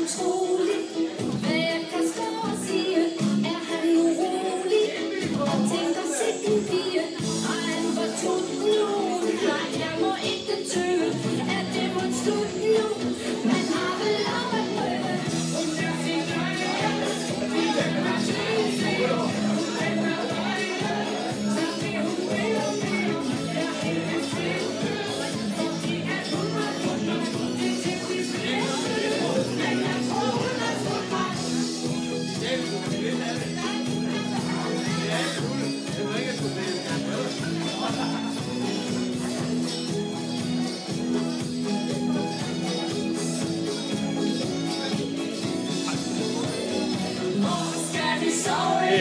utrolig. Hvad jeg kan stå og sige, er han urolig. Og tænker sig en pige, og han var tuttelun. Nej, jeg må ikke tøve, at det må slutte nu. Man har vel lov at prøve.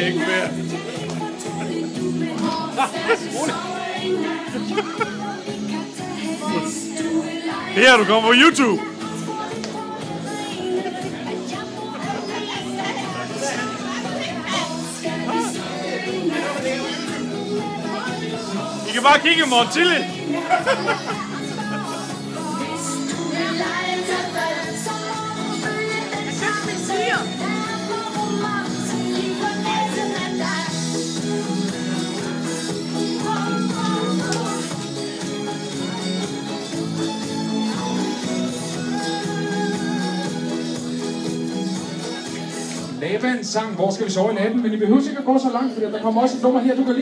Ikke mere. Det her, du kommer på YouTube. I kan bare kigge Morten Tilly. Laban sang Hvor skal vi sove i natten, men I behøver ikke at gå så langt, for der kommer også et nummer her, du kan lide.